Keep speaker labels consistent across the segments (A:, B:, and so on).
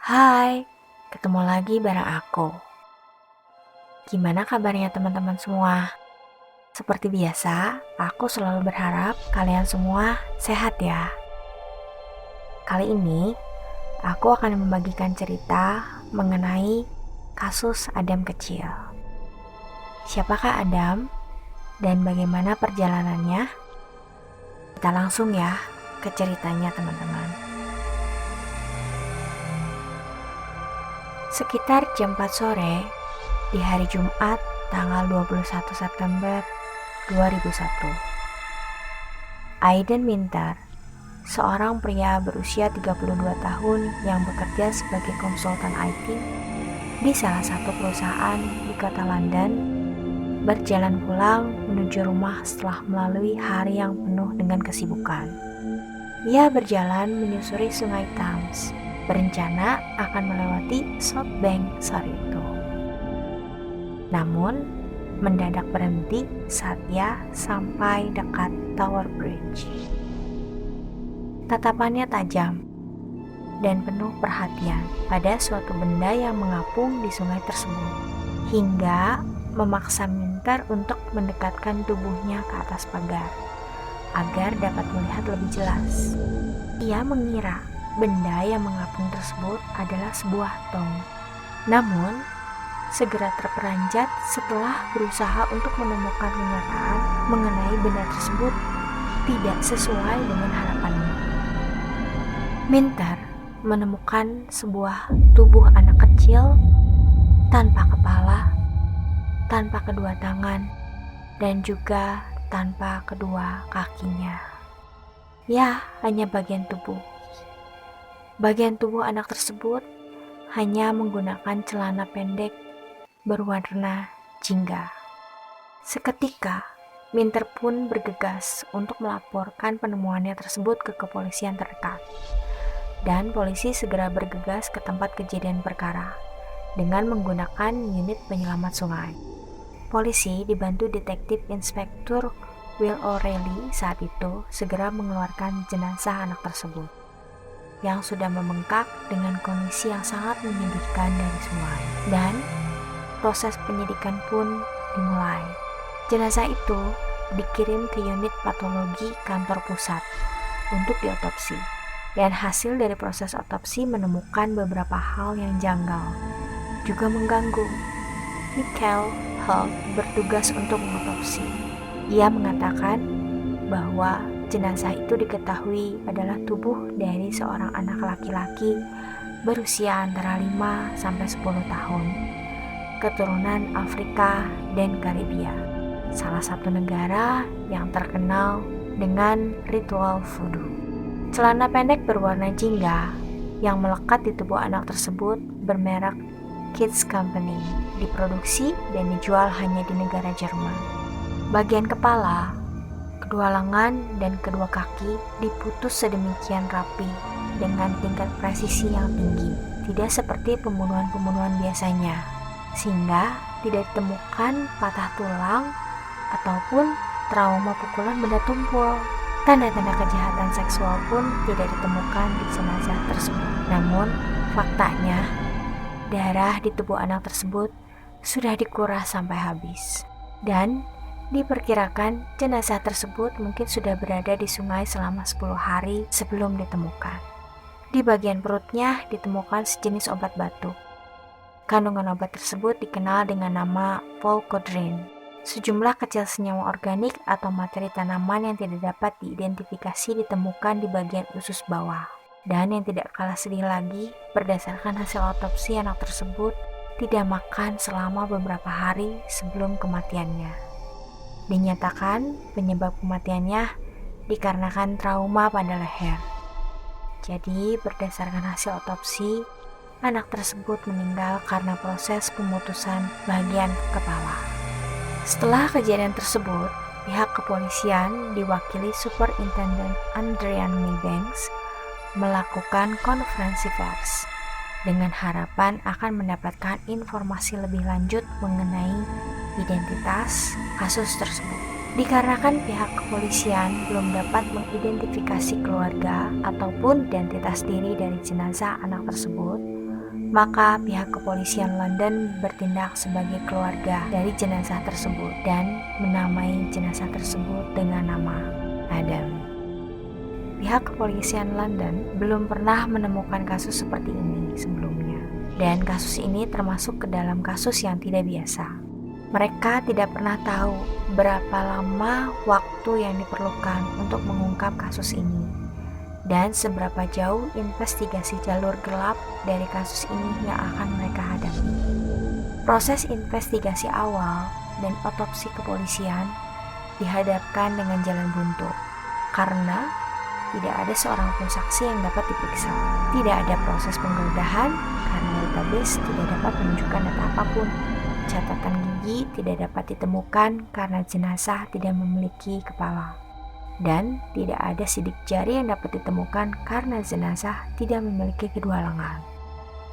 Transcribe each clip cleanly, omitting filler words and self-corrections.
A: Hai, ketemu lagi bareng aku. Gimana kabarnya teman-teman semua? Seperti biasa, aku selalu berharap kalian semua sehat ya. Kali ini, aku akan membagikan cerita mengenai kasus Adam kecil. Siapakah Adam dan bagaimana perjalanannya? Kita langsung ya ke ceritanya teman-teman. Sekitar jam 4 sore, di hari Jumat tanggal 21 September 2001. Aiden Minter, seorang pria berusia 32 tahun yang bekerja sebagai konsultan IT di salah satu perusahaan di kota London, berjalan pulang menuju rumah setelah melalui hari yang penuh dengan kesibukan. Ia berjalan menyusuri sungai Thames, berencana akan melewati South Bank sore itu. Namun, mendadak berhenti saat ia sampai dekat Tower Bridge. Tatapannya tajam dan penuh perhatian pada suatu benda yang mengapung di sungai tersebut, hingga memaksa Minter untuk mendekatkan tubuhnya ke atas pagar agar dapat melihat lebih jelas. Ia mengira benda yang mengapung tersebut adalah sebuah tong. Namun, segera terperanjat setelah berusaha untuk menemukan kenyataan mengenai benda tersebut tidak sesuai dengan harapannya. Minter menemukan sebuah tubuh anak kecil tanpa kepala, tanpa kedua tangan, dan juga tanpa kedua kakinya. Ya, hanya bagian tubuh. Bagian tubuh anak tersebut hanya menggunakan celana pendek berwarna jingga. Seketika, Minter pun bergegas untuk melaporkan penemuannya tersebut ke kepolisian terdekat. Dan polisi segera bergegas ke tempat kejadian perkara dengan menggunakan unit penyelamat sungai. Polisi dibantu detektif Inspektur Will O'Reilly saat itu segera mengeluarkan jenazah anak tersebut yang sudah membengkak dengan kondisi yang sangat menyedihkan dari sungai. Dan proses penyidikan pun dimulai. Jenazah itu dikirim ke unit patologi kantor pusat untuk diotopsi. Dan hasil dari proses otopsi menemukan beberapa hal yang janggal, juga mengganggu. Michael Holt bertugas untuk mengotopsi. Ia mengatakan bahwa jenazah itu diketahui adalah tubuh dari seorang anak laki-laki berusia antara 5 sampai 10 tahun, keturunan Afrika dan Karibia, salah satu negara yang terkenal dengan ritual voodoo. Celana pendek berwarna jingga yang melekat di tubuh anak tersebut bermerek Kids Company, diproduksi dan dijual hanya di negara Jerman. Bagian kepala, kedua lengan, dan kedua kaki diputus sedemikian rapi dengan tingkat presisi yang tinggi, tidak seperti pembunuhan-pembunuhan biasanya, sehingga tidak ditemukan patah tulang ataupun trauma pukulan benda tumpul. Tanda-tanda kejahatan seksual pun tidak ditemukan di jenazah tersebut. Namun, faktanya, darah di tubuh anak tersebut sudah dikuras sampai habis. Dan diperkirakan jenazah tersebut mungkin sudah berada di sungai selama 10 hari sebelum ditemukan. Di bagian perutnya ditemukan sejenis obat batuk. Kandungan obat tersebut dikenal dengan nama Volcodrin. Sejumlah kecil senyawa organik atau materi tanaman yang tidak dapat diidentifikasi ditemukan di bagian usus bawah. Dan yang tidak kalah sedih lagi, berdasarkan hasil otopsi anak tersebut tidak makan selama beberapa hari sebelum kematiannya. Dinyatakan penyebab kematiannya dikarenakan trauma pada leher. Jadi berdasarkan hasil otopsi, anak tersebut meninggal karena proses pemutusan bagian kepala. Setelah kejadian tersebut, pihak kepolisian diwakili Superintendent Adrian Maybanks melakukan konferensi pers dengan harapan akan mendapatkan informasi lebih lanjut mengenai identitas kasus tersebut. Dikarenakan pihak kepolisian belum dapat mengidentifikasi keluarga ataupun identitas diri dari jenazah anak tersebut, Maka pihak kepolisian London bertindak sebagai keluarga dari jenazah tersebut dan menamai jenazah tersebut dengan nama Adam. Pihak kepolisian London belum pernah menemukan kasus seperti ini sebelumnya, dan kasus ini termasuk ke dalam kasus yang tidak biasa. Mereka tidak pernah tahu berapa lama waktu yang diperlukan untuk mengungkap kasus ini, dan seberapa jauh investigasi jalur gelap dari kasus ini yang akan mereka hadapi. Proses investigasi awal dan otopsi kepolisian dihadapkan dengan jalan buntu, karena tidak ada seorang pun saksi yang dapat diperiksa. Tidak ada proses penggeledahan karena database tidak dapat menunjukkan data apapun. Catatan gigi tidak dapat ditemukan karena jenazah tidak memiliki kepala. Dan tidak ada sidik jari yang dapat ditemukan karena jenazah tidak memiliki kedua lengan.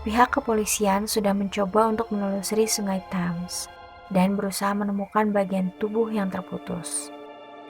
A: Pihak kepolisian sudah mencoba untuk menelusuri sungai Thames dan berusaha menemukan bagian tubuh yang terputus.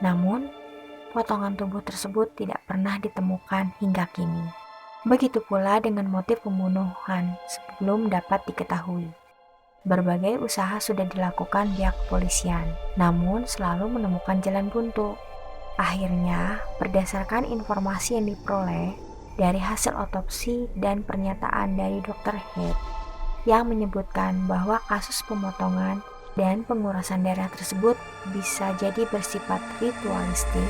A: Namun, potongan tubuh tersebut tidak pernah ditemukan hingga kini. Begitu pula dengan motif pembunuhan sebelum dapat diketahui. Berbagai usaha sudah dilakukan pihak kepolisian, namun selalu menemukan jalan buntu. Akhirnya, berdasarkan informasi yang diperoleh dari hasil otopsi dan pernyataan dari Dr. Heath yang menyebutkan bahwa kasus pemotongan dan pengurasan darah tersebut bisa jadi bersifat ritualistik,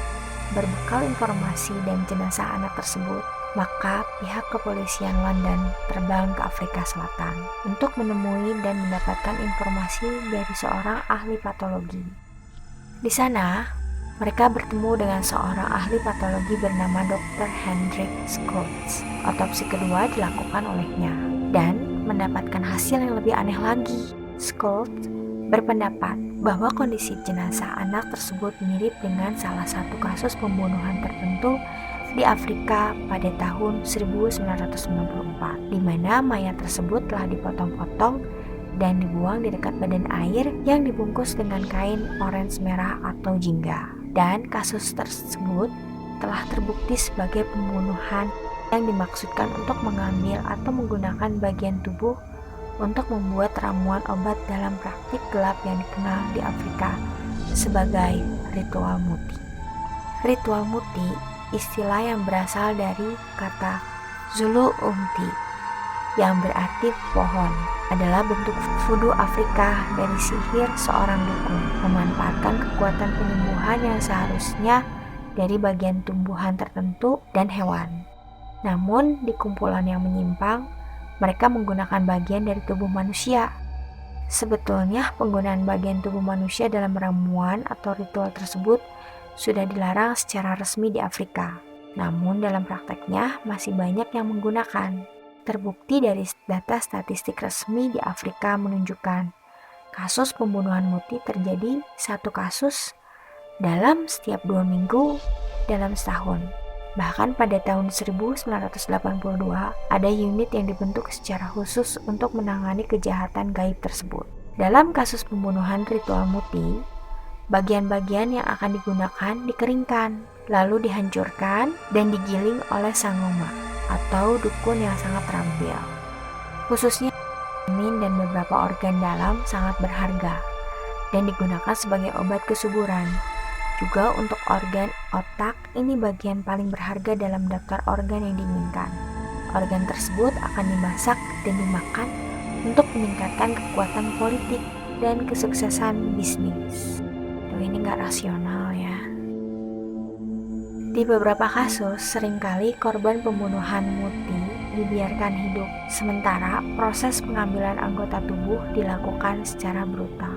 A: berbekal informasi dan jenazah anak tersebut, maka pihak kepolisian London terbang ke Afrika Selatan untuk menemui dan mendapatkan informasi dari seorang ahli patologi. Di sana, mereka bertemu dengan seorang ahli patologi bernama Dr. Hendrik Scholes. Otopsi kedua dilakukan olehnya dan mendapatkan hasil yang lebih aneh lagi. Scholes berpendapat bahwa kondisi jenazah anak tersebut mirip dengan salah satu kasus pembunuhan tertentu di Afrika pada tahun 1994, di mana mayat tersebut telah dipotong-potong dan dibuang di dekat badan air yang dibungkus dengan kain orange merah atau jingga. Dan kasus tersebut telah terbukti sebagai pembunuhan yang dimaksudkan untuk mengambil atau menggunakan bagian tubuh untuk membuat ramuan obat dalam praktik gelap yang dikenal di Afrika sebagai ritual muti. Ritual muti, istilah yang berasal dari kata Zulu umti, yang berarti pohon, adalah bentuk voodoo Afrika dari sihir seorang dukun, memanfaatkan kekuatan penyembuhan yang seharusnya dari bagian tumbuhan tertentu dan hewan. Namun, di kumpulan yang menyimpang, mereka menggunakan bagian dari tubuh manusia. Sebetulnya, penggunaan bagian tubuh manusia dalam ramuan atau ritual tersebut sudah dilarang secara resmi di Afrika. Namun, dalam prakteknya masih banyak yang menggunakan. Terbukti dari data statistik resmi di Afrika menunjukkan kasus pembunuhan muti terjadi satu kasus dalam setiap 2 minggu dalam setahun. Bahkan pada tahun 1982 ada unit yang dibentuk secara khusus untuk menangani kejahatan gaib tersebut. Dalam kasus pembunuhan ritual muti, bagian-bagian yang akan digunakan dikeringkan, lalu dihancurkan dan digiling oleh sangoma atau dukun yang sangat terampil. Khususnya kelamin dan beberapa organ dalam sangat berharga dan digunakan sebagai obat kesuburan. Juga untuk organ otak, ini bagian paling berharga dalam daftar organ yang diinginkan. Organ tersebut akan dimasak dan dimakan untuk meningkatkan kekuatan politik dan kesuksesan bisnis. Ini gak rasional ya. Di beberapa kasus, seringkali korban pembunuhan muti dibiarkan hidup, sementara proses pengambilan anggota tubuh dilakukan secara brutal.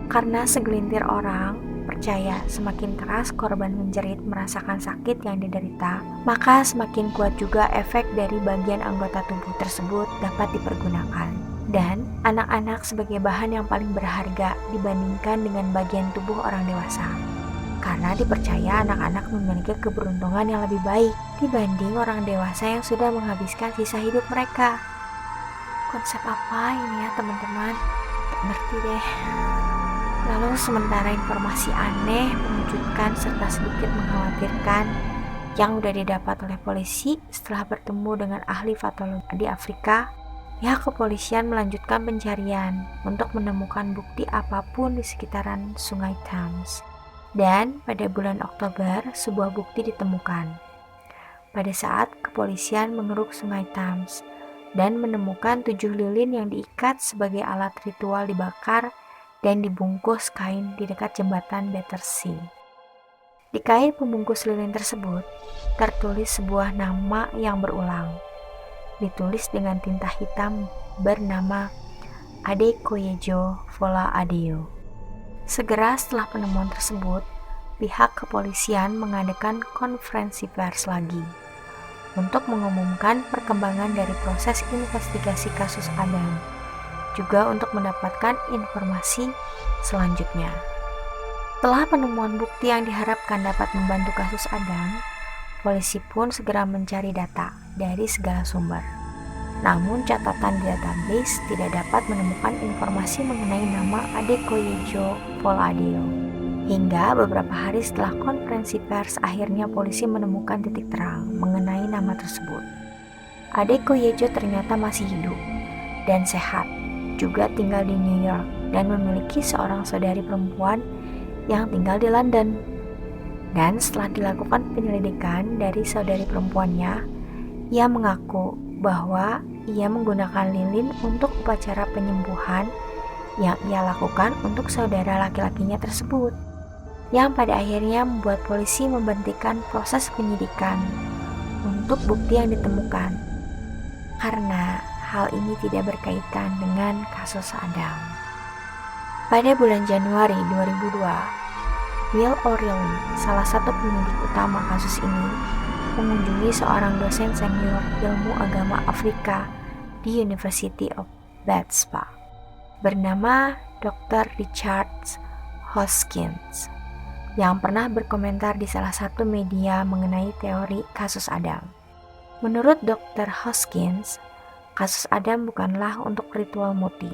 A: Karena segelintir orang percaya semakin keras korban menjerit merasakan sakit yang diderita, maka semakin kuat juga efek dari bagian anggota tubuh tersebut dapat dipergunakan. Dan anak-anak sebagai bahan yang paling berharga dibandingkan dengan bagian tubuh orang dewasa. Karena dipercaya anak-anak memiliki keberuntungan yang lebih baik dibanding orang dewasa yang sudah menghabiskan sisa hidup mereka. Konsep apa ini ya teman-teman? Tak ngerti deh. Lalu sementara informasi aneh, mengejutkan, serta sedikit mengkhawatirkan yang udah didapat oleh polisi setelah bertemu dengan ahli patologi di Afrika, pihak kepolisian melanjutkan pencarian untuk menemukan bukti apapun di sekitaran Sungai Thames. Dan pada bulan Oktober, sebuah bukti ditemukan. Pada saat kepolisian mengeruk Sungai Thames dan menemukan 7 lilin yang diikat sebagai alat ritual dibakar dan dibungkus kain di dekat jembatan Battersea. Di kain pembungkus lilin tersebut tertulis sebuah nama yang berulang. Ditulis dengan tinta hitam bernama Adekoyejo Fola Adeo. Segera setelah penemuan tersebut, pihak kepolisian mengadakan konferensi pers lagi untuk mengumumkan perkembangan dari proses investigasi kasus Adam, juga untuk mendapatkan informasi selanjutnya. Setelah penemuan bukti yang diharapkan dapat membantu kasus Adam, polisi pun segera mencari data dari segala sumber. Namun catatan di database tidak dapat menemukan informasi mengenai nama Adekoyejo Foladeo. Hingga beberapa hari setelah konferensi pers, akhirnya polisi menemukan titik terang mengenai nama tersebut. Adekoyejo ternyata masih hidup dan sehat, juga tinggal di New York dan memiliki seorang saudari perempuan yang tinggal di London. Dan setelah dilakukan penyelidikan dari saudari perempuannya, ia mengaku bahwa ia menggunakan lilin untuk upacara penyembuhan yang ia lakukan untuk saudara laki-lakinya tersebut, yang pada akhirnya membuat polisi memberhentikan proses penyidikan untuk bukti yang ditemukan karena hal ini tidak berkaitan dengan kasus Adam. Pada bulan Januari 2002, Will O'Reilly, salah satu penyidik utama kasus ini, mengunjungi seorang dosen senior ilmu agama Afrika di University of Batspa bernama Dr. Richard Hoskins, yang pernah berkomentar di salah satu media mengenai teori kasus Adam. Menurut Dr. Hoskins, kasus Adam bukanlah untuk ritual muti,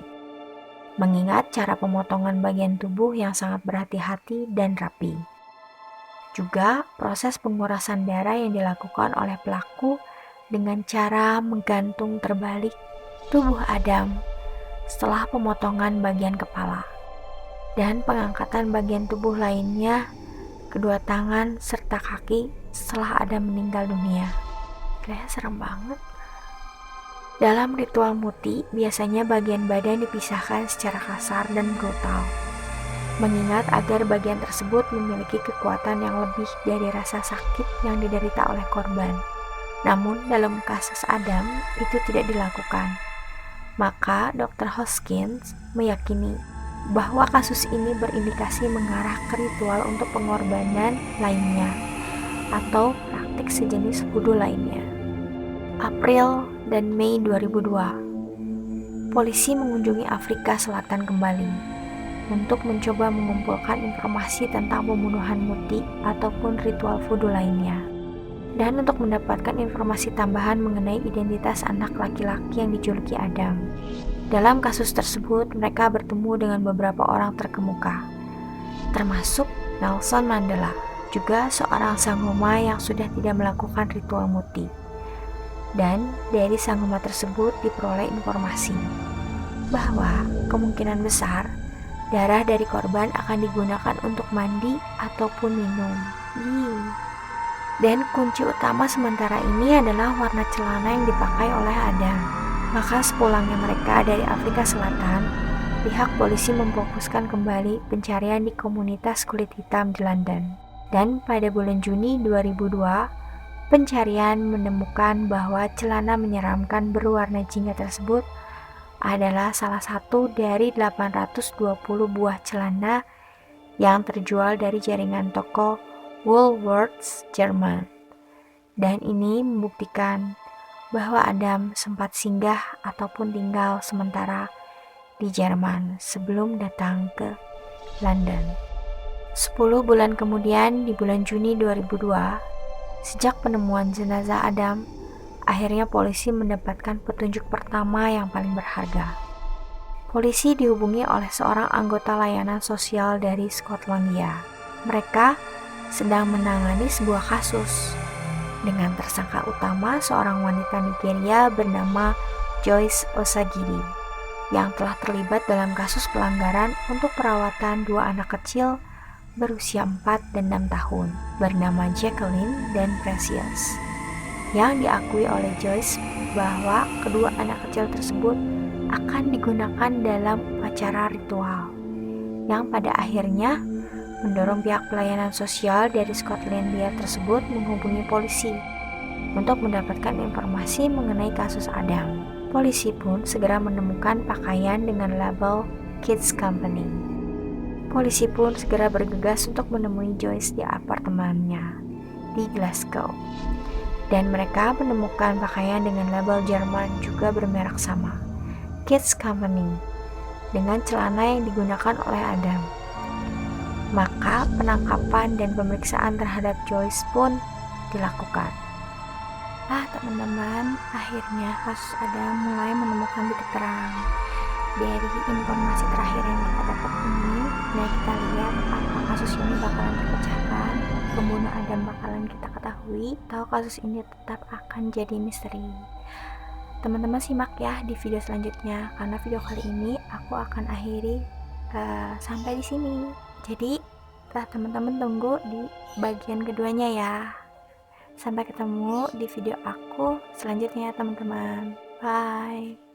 A: mengingat cara pemotongan bagian tubuh yang sangat berhati-hati dan rapi. Juga proses pengurasan darah yang dilakukan oleh pelaku dengan cara menggantung terbalik tubuh Adam setelah pemotongan bagian kepala dan pengangkatan bagian tubuh lainnya, kedua tangan serta kaki setelah Adam meninggal dunia. Kayaknya serem banget. Dalam ritual muti, biasanya bagian badan dipisahkan secara kasar dan brutal, mengingat agar bagian tersebut memiliki kekuatan yang lebih dari rasa sakit yang diderita oleh korban. Namun dalam kasus Adam, itu tidak dilakukan. Maka Dr. Hoskins meyakini bahwa kasus ini berindikasi mengarah ke ritual untuk pengorbanan lainnya atau praktik sejenis wudu lainnya. April dan Mei 2002, polisi mengunjungi Afrika Selatan kembali untuk mencoba mengumpulkan informasi tentang pembunuhan muti ataupun ritual vudu lainnya, dan untuk mendapatkan informasi tambahan mengenai identitas anak laki-laki yang dijuluki Adam. Dalam kasus tersebut, mereka bertemu dengan beberapa orang terkemuka, termasuk Nelson Mandela, juga seorang sangoma yang sudah tidak melakukan ritual muti. Dan dari sangoma tersebut diperoleh informasi bahwa kemungkinan besar darah dari korban akan digunakan untuk mandi ataupun minum. Dan kunci utama sementara ini adalah warna celana yang dipakai oleh Adam. Maka sepulangnya mereka dari Afrika Selatan, pihak polisi memfokuskan kembali pencarian di komunitas kulit hitam di London. Dan pada bulan Juni 2002, pencarian menemukan bahwa celana menyeramkan berwarna jingga tersebut adalah salah satu dari 820 buah celana yang terjual dari jaringan toko Woolworths, Jerman. Dan ini membuktikan bahwa Adam sempat singgah ataupun tinggal sementara di Jerman sebelum datang ke London. 10 bulan kemudian, di bulan Juni 2002, sejak penemuan jenazah Adam, akhirnya polisi mendapatkan petunjuk pertama yang paling berharga. Polisi dihubungi oleh seorang anggota layanan sosial dari Skotlandia. Mereka sedang menangani sebuah kasus dengan tersangka utama seorang wanita Nigeria bernama Joyce Osagiri yang telah terlibat dalam kasus pelanggaran untuk perawatan dua anak kecil berusia 4 dan 6 tahun bernama Jacqueline dan Precious, yang diakui oleh Joyce bahwa kedua anak kecil tersebut akan digunakan dalam upacara ritual yang pada akhirnya mendorong pihak pelayanan sosial dari Skotlandia tersebut menghubungi polisi untuk mendapatkan informasi mengenai kasus Adam. Polisi pun segera menemukan pakaian dengan label Kids Company. Polisi pun segera bergegas untuk menemui Joyce di apartemennya di Glasgow. Dan mereka menemukan pakaian dengan label Jerman juga bermerek sama, Kids Company, dengan celana yang digunakan oleh Adam. Maka penangkapan dan pemeriksaan terhadap Joyce pun dilakukan. Teman-teman, akhirnya kasus Adam mulai menemukan titik terang. Dari informasi terakhir yang kita dapat ini, kita lihat apakah kasus ini bakalan terpecahkan, pembunuh Adam bakalan kita ketahui, atau kasus ini tetap akan jadi misteri. Teman-teman simak ya di video selanjutnya, karena video kali ini aku akan akhiri sampai di sini. Jadi teman-teman tunggu di bagian keduanya ya. Sampai ketemu di video aku selanjutnya ya teman-teman. Bye.